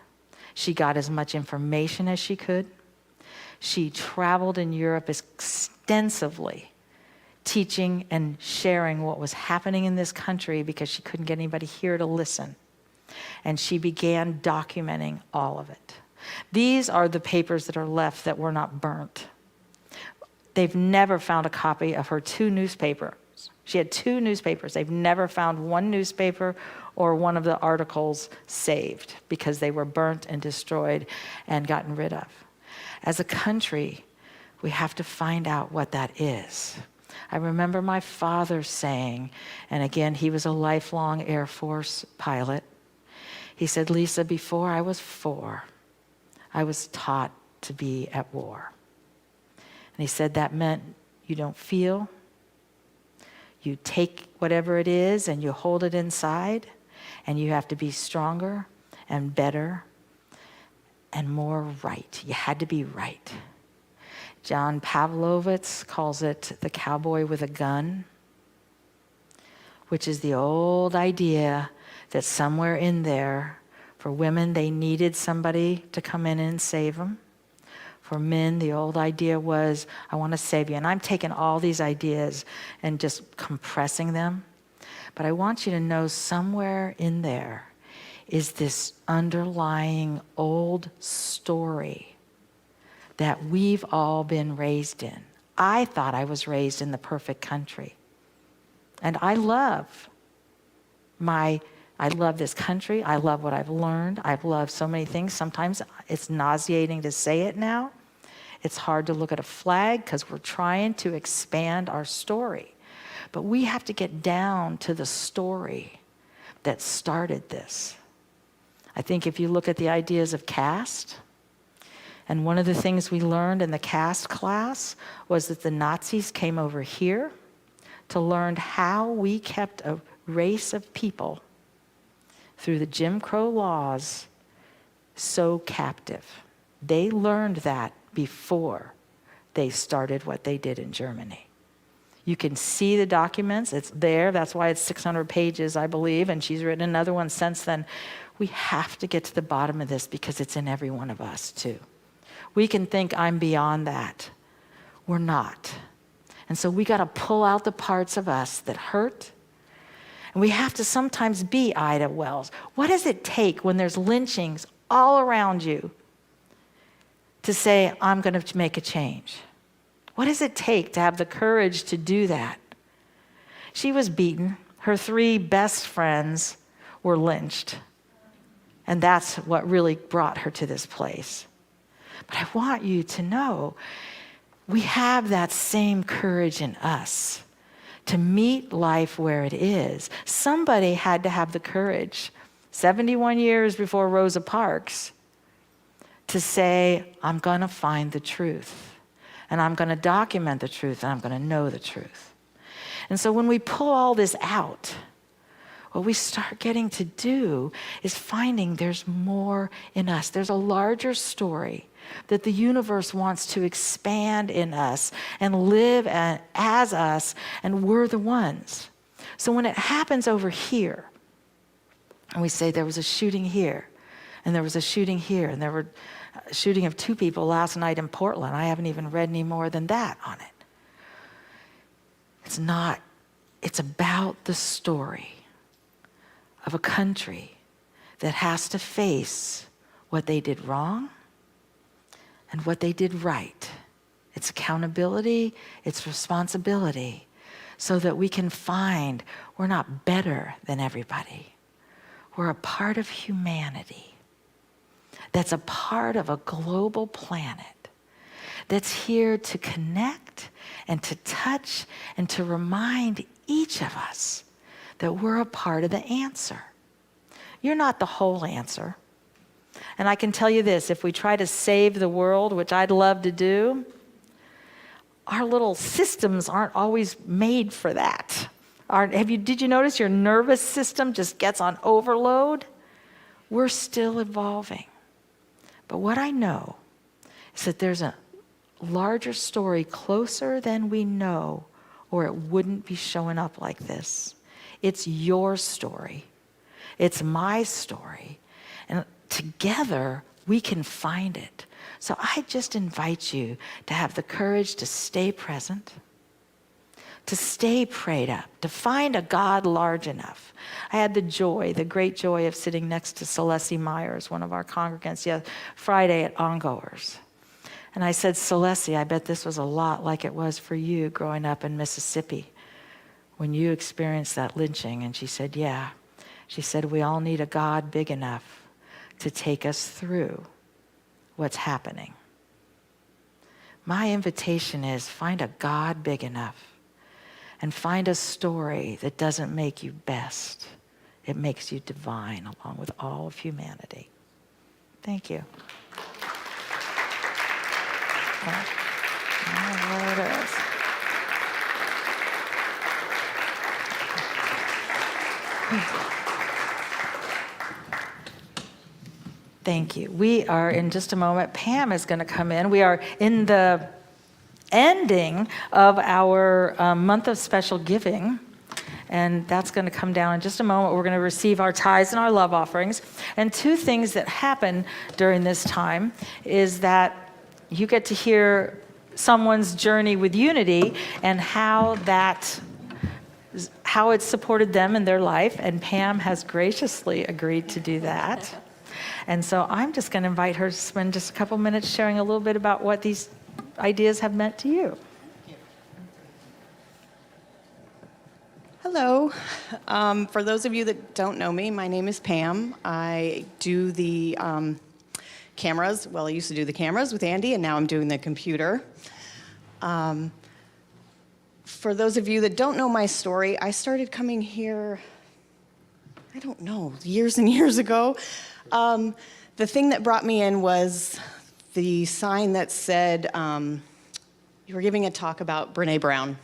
She got as much information as she could. She traveled in Europe extensively, teaching and sharing what was happening in this country because she couldn't get anybody here to listen. And she began documenting all of it. These are the papers that are left that were not burnt. They've never found a copy of her 2 newspapers. She had 2 newspapers. They've never found one newspaper or one of the articles saved because they were burnt and destroyed and gotten rid of. As a country, we have to find out what that is. I remember my father saying, and again, he was a lifelong Air Force pilot. He said, Lisa, before I was 4, I was taught to be at war. And he said that meant you don't feel, you take whatever it is and you hold it inside, and you have to be stronger and better and more right. You had to be right. John Pavlovitz calls it the cowboy with a gun, which is the old idea that somewhere in there, for women, they needed somebody to come in and save them. For men, the old idea was, I want to save you. And I'm taking all these ideas and just compressing them. But I want you to know somewhere in there is this underlying old story that we've all been raised in. I thought I was raised in the perfect country. And I love this country. I love what I've learned. I've loved so many things. Sometimes it's nauseating to say it now. It's hard to look at a flag because we're trying to expand our story. But we have to get down to the story that started this. I think if you look at the ideas of caste, and one of the things we learned in the caste class was that the Nazis came over here to learn how we kept a race of people through the Jim Crow laws so captive. They learned that before they started what they did in Germany. You can see the documents. It's there. That's why it's 600 pages, I believe, and she's written another one since then. We have to get to the bottom of this because it's in every one of us, too. We can think I'm beyond that. We're not. And so we got to pull out the parts of us that hurt. And we have to sometimes be Ida Wells. What does it take when there's lynchings all around you to say, I'm going to make a change? What does it take to have the courage to do that? She was beaten. Her 3 best friends were lynched. And that's what really brought her to this place. But I want you to know we have that same courage in us to meet life where it is. Somebody had to have the courage, 71 years before Rosa Parks, to say, I'm going to find the truth. And I'm going to document the truth, and I'm going to know the truth. And so when we pull all this out, what we start getting to do is finding there's more in us. There's a larger story that the universe wants to expand in us and live as us, and we're the ones. So when it happens over here, and we say there was a shooting here, and there was a shooting here, and there were a shooting of 2 people last night in Portland. I haven't even read any more than that on it. It's about the story of a country that has to face what they did wrong and what they did right. It's accountability, it's responsibility, so that we can find we're not better than everybody. We're a part of humanity that's a part of a global planet that's here to connect and to touch and to remind each of us that we're a part of the answer. You're not the whole answer. And I can tell you this, if we try to save the world, which I'd love to do, our little systems aren't always made for that. Did you notice your nervous system just gets on overload? We're still evolving. But what I know is that there's a larger story closer than we know, or it wouldn't be showing up like this. It's your story. It's my story. And together, we can find it. So I just invite you to have the courage to stay present, to stay prayed up, to find a God large enough. I had the great joy of sitting next to Celeste Myers, one of our congregants, Friday at Ongoers. And I said, Celeste, I bet this was a lot like it was for you growing up in Mississippi when you experienced that lynching. And she said, yeah. She said, we all need a God big enough to take us through what's happening. My invitation is find a God big enough and find a story that doesn't make you best. It makes you divine along with all of humanity. Thank you. There it is. Thank you. We are in just a moment. Pam is going to come in. We are in the ending of our month of special giving. And that's going to come down in just a moment. We're going to receive our tithes and our love offerings. And two things that happen during this time is that you get to hear someone's journey with Unity and how it's supported them in their life. And Pam has graciously agreed to do that. And so I'm just going to invite her to spend just a couple minutes sharing a little bit about what these ideas have meant to you. Hello. For those of you that don't know me, my name is Pam. I do the cameras. Well, I used to do the cameras with Andy, and now I'm doing the computer. For those of you that don't know my story, I started coming here, I don't know, years and years ago. The thing that brought me in was the sign that said, you were giving a talk about Brene Brown.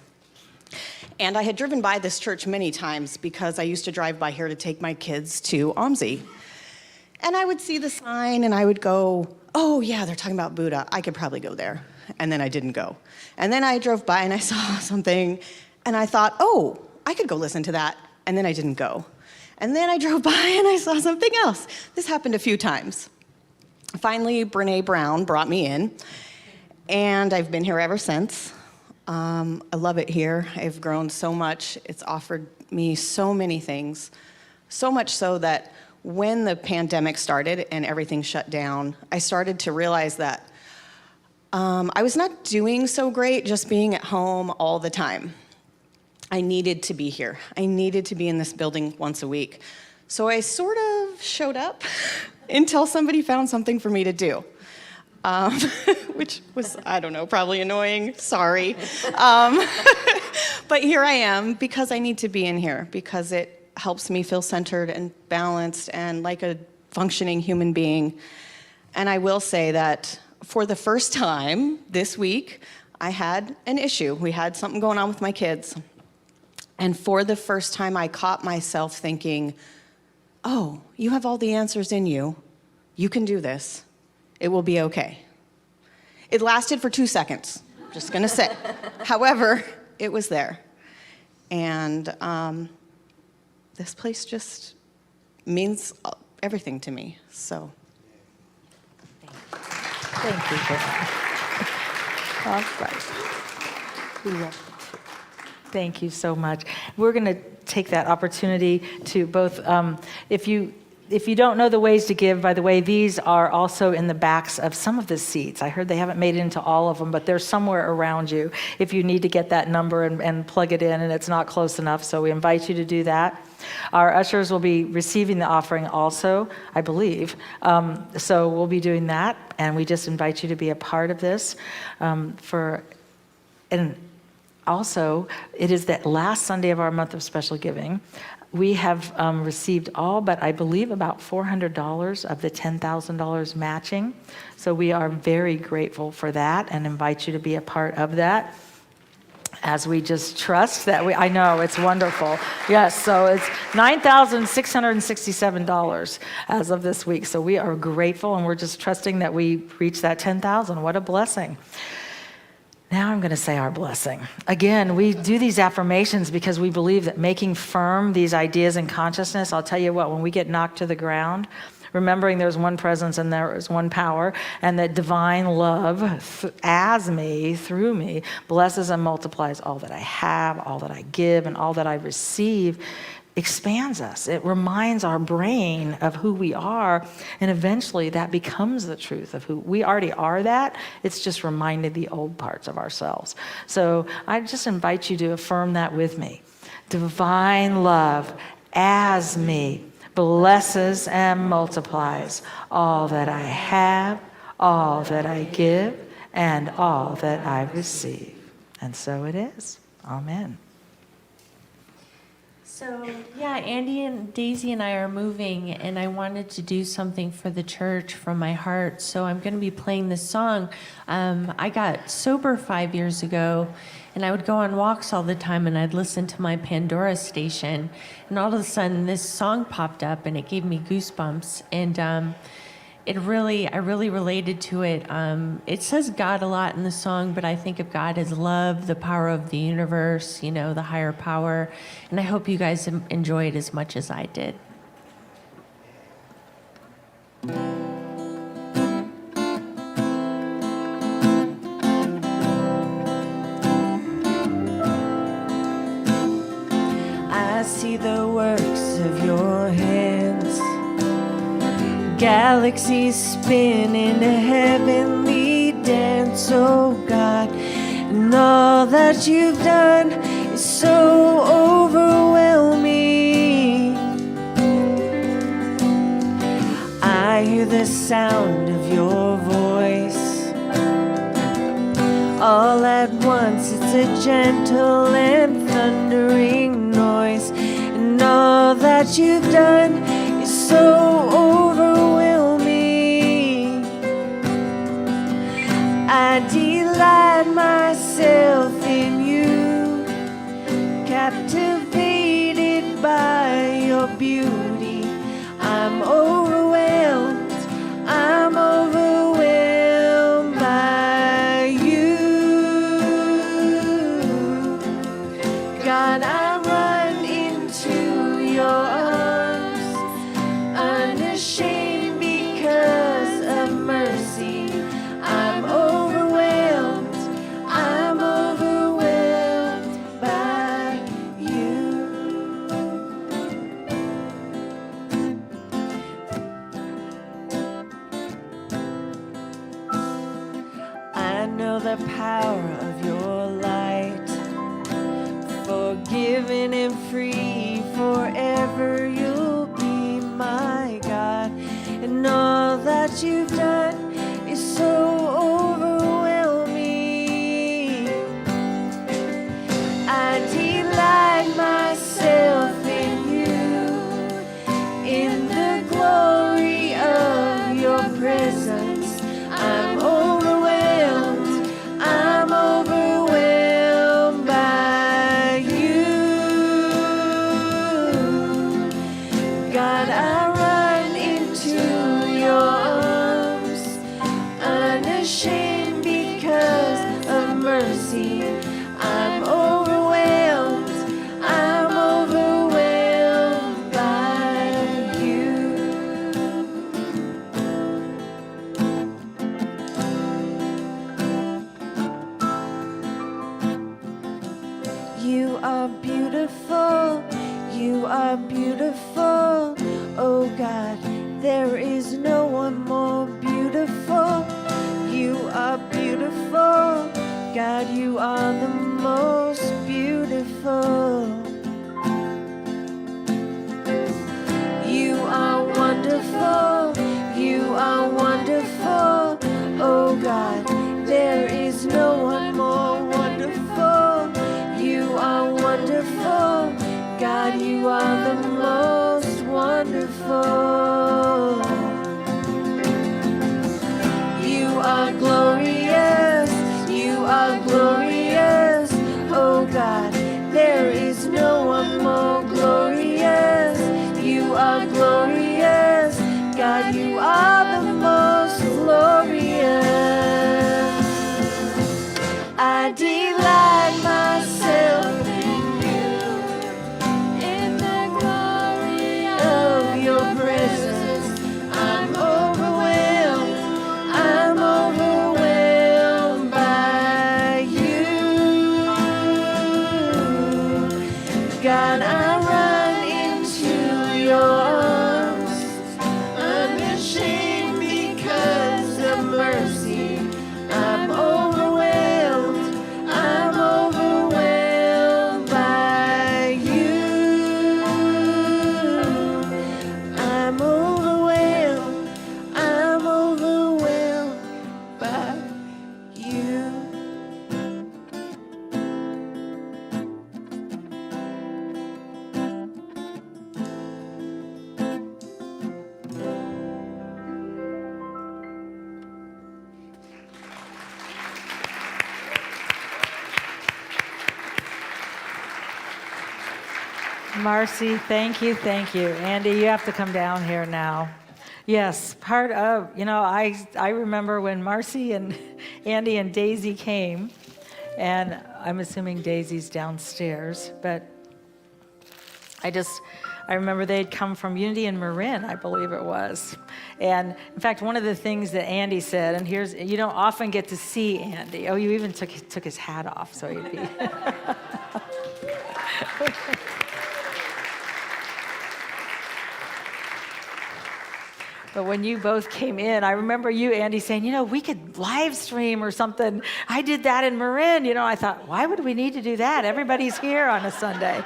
And I had driven by this church many times because I used to drive by here to take my kids to OMSI. And I would see the sign and I would go, oh yeah, they're talking about Buddha. I could probably go there. And then I didn't go. And then I drove by and I saw something and I thought, oh, I could go listen to that. And then I didn't go. And then I drove by and I saw something else. This happened a few times. Finally, Brene Brown brought me in, and I've been here ever since. I love it here. I've grown so much. It's offered me so many things, so much so that when the pandemic started and everything shut down, I started to realize that I was not doing so great just being at home all the time. I needed to be here. I needed to be in this building once a week. So I sort of showed up until somebody found something for me to do, which was, I don't know, probably annoying. Sorry. But here I am because I need to be in here, because it helps me feel centered and balanced and like a functioning human being. And I will say that for the first time this week, I had an issue. We had something going on with my kids. And for the first time, I caught myself thinking, oh, you have all the answers in you. You can do this. It will be okay. It lasted for 2 seconds, just gonna say. However, it was there. And this place just means everything to me, so. Thank you, Brittany. All right. We love you. Thank you so much. We're going to take that opportunity to both, if you don't know the ways to give, by the way, these are also in the backs of some of the seats. I heard they haven't made it into all of them, but they're somewhere around you if you need to get that number and plug it in and it's not close enough. So we invite you to do that. Our ushers will be receiving the offering also, I believe. So we'll be doing that, and we just invite you to be a part of this. Also, it is that last Sunday of our month of special giving. We have received all but I believe about $400 of the $10,000 matching. So we are very grateful for that and invite you to be a part of that as we just trust that I know, it's wonderful. Yes, so it's $9,667 as of this week. So we are grateful and we're just trusting that we reach that 10,000. What a blessing. Now I'm going to say our blessing. Again, we do these affirmations because we believe that making firm these ideas in consciousness, I'll tell you what, when we get knocked to the ground, remembering there's one presence and there is one power, and that divine love as me, through me, blesses and multiplies all that I have, all that I give, and all that I receive, expands us. It reminds our brain of who we are, and eventually that becomes the truth of who we already are. That it's just reminded the old parts of ourselves. So I just invite you to affirm that with me. Divine love as me blesses and multiplies all that I have, all that I give, and all that I receive. And so it is. Amen. So, yeah, Andy and Daisy and I are moving, and I wanted to do something for the church from my heart. So I'm going to be playing this song. I got sober 5 years ago, and I would go on walks all the time, and I'd listen to my Pandora station. And all of a sudden, this song popped up, and it gave me goosebumps. And I really related to it. It says God a lot in the song, but I think of God as love, the power of the universe, the higher power. And I hope you guys enjoy it as much as I did. I see the works of your hands, galaxies spin in a heavenly dance, oh God. And all that you've done is so overwhelming. I hear the sound of your voice. All at once it's a gentle and thundering noise. And all that you've done is so overwhelming. I delight myself in you, captivated by your beauty. I'm overwhelmed, I'm overwhelmed by you. God, I run into your arms, unashamed because of mercy. I'm overwhelmed by you. I know the power of your light, forgiven and free forever. You'll be my God, and all that you've done is so overwhelming. I delight myself in you, in the glory of your presence. I'm overwhelmed by you. God, I run into your arms, unashamed because of mercy. I'm overwhelmed by you. You are beautiful, oh God, there is no one more beautiful. You are beautiful, God, you are the most beautiful. You are wonderful, oh God, there is no one more wonderful. You are wonderful, God, you are the God, you are the most glorious. I delight myself In the glory of your presence. I'm overwhelmed. I'm overwhelmed by you. God, I run into your arms, unashamed because of mercy. I'm overwhelmed. I'm overwhelmed by you. I'm overwhelmed. I'm overwhelmed by you. Marcy, thank you, thank you. Andy, you have to come down here now. Yes, part of, I remember when Marcy and Andy and Daisy came, and I'm assuming Daisy's downstairs, but I remember they'd come from Unity in Marin, I believe it was. And in fact, one of the things that Andy said, and you don't often get to see Andy. Oh, you even took his hat off, so he'd be. But when you both came in, I remember you, Andy, saying, we could live stream or something. I did that in Marin. I thought, why would we need to do that? Everybody's here on a Sunday.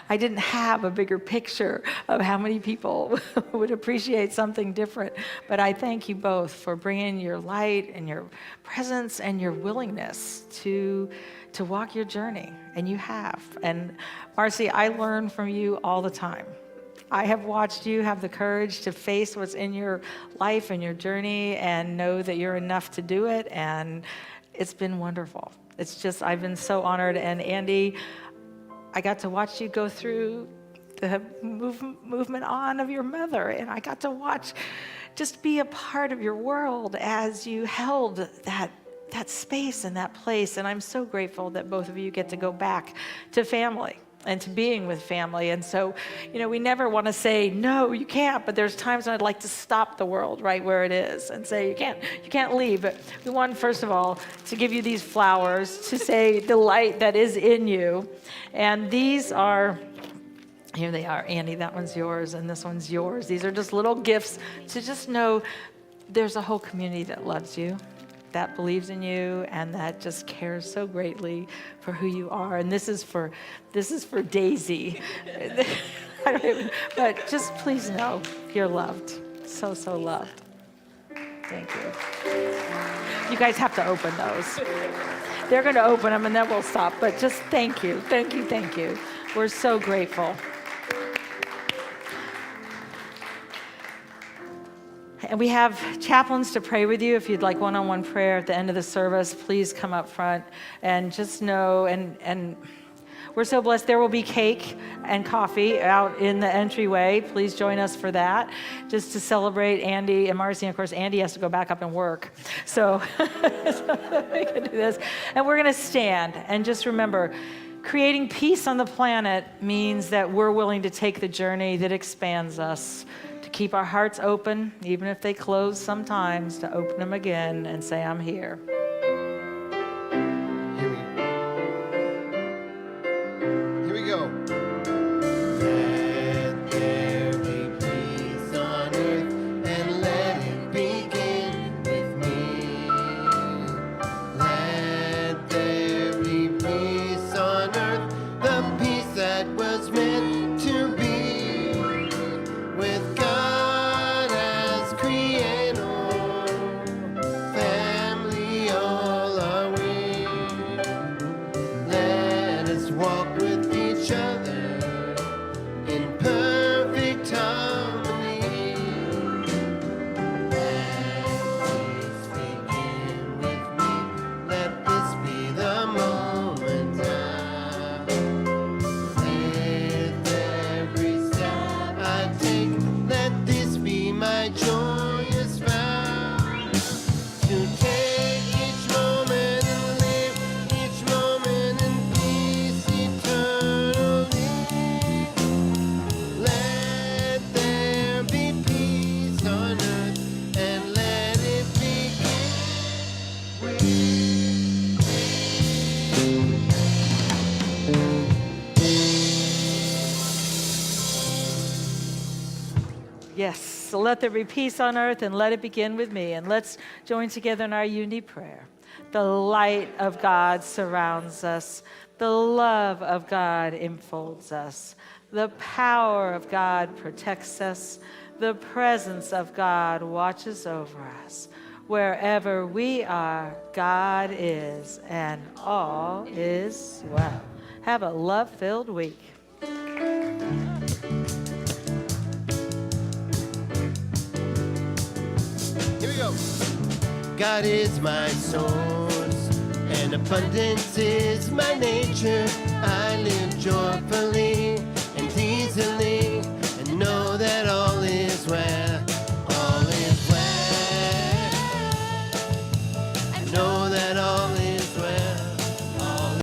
I didn't have a bigger picture of how many people would appreciate something different. But I thank you both for bringing your light and your presence and your willingness to walk your journey. And you have. And Marcy, I learn from you all the time. I have watched you have the courage to face what's in your life and your journey and know that you're enough to do it. And it's been wonderful. I've been so honored. And Andy, I got to watch you go through the movement on of your mother. And I got to just be a part of your world as you held that space and that place. And I'm so grateful that both of you get to go back to family and to being with family. And so, we never want to say, no, you can't, but there's times when I'd like to stop the world right where it is and say, you can't leave. But we want, first of all, to give you these flowers to say the light that is in you. And these are, here they are, Andy, that one's yours, and this one's yours. These are just little gifts to just know there's a whole community that loves you, that believes in you, and that just cares so greatly for who you are. And this is for Daisy. But just please know you're loved. So, so loved. Thank you. You guys have to open those. They're going to open them and then we'll stop. But just thank you. Thank you. Thank you. We're so grateful. And we have chaplains to pray with you. If you'd like one-on-one prayer at the end of the service, please come up front and just know, and we're so blessed. There will be cake and coffee out in the entryway. Please join us for that, just to celebrate Andy and Marcy. And of course, Andy has to go back up and work. So we can do this. And we're going to stand and just remember, creating peace on the planet means that we're willing to take the journey that expands us, to keep our hearts open, even if they close sometimes, to open them again and say, I'm here. Here we go. Let there be peace on earth, and let it begin with me. Let there be peace on earth, the peace that was meant to be, with God as creator, family my joy is found. To take each moment and live each moment in peace eternally. Let there be peace on earth and let it begin with Yes, so let there be peace on earth and let it begin with me. And let's join together in our unity prayer. The light of God surrounds us. The love of God enfolds us. The power of God protects us. The presence of God watches over us. Wherever we are, God is, and all is well. Have a love-filled week. Here we go. God is my source, and abundance is my nature. I live joyfully and easily, and know that all is well.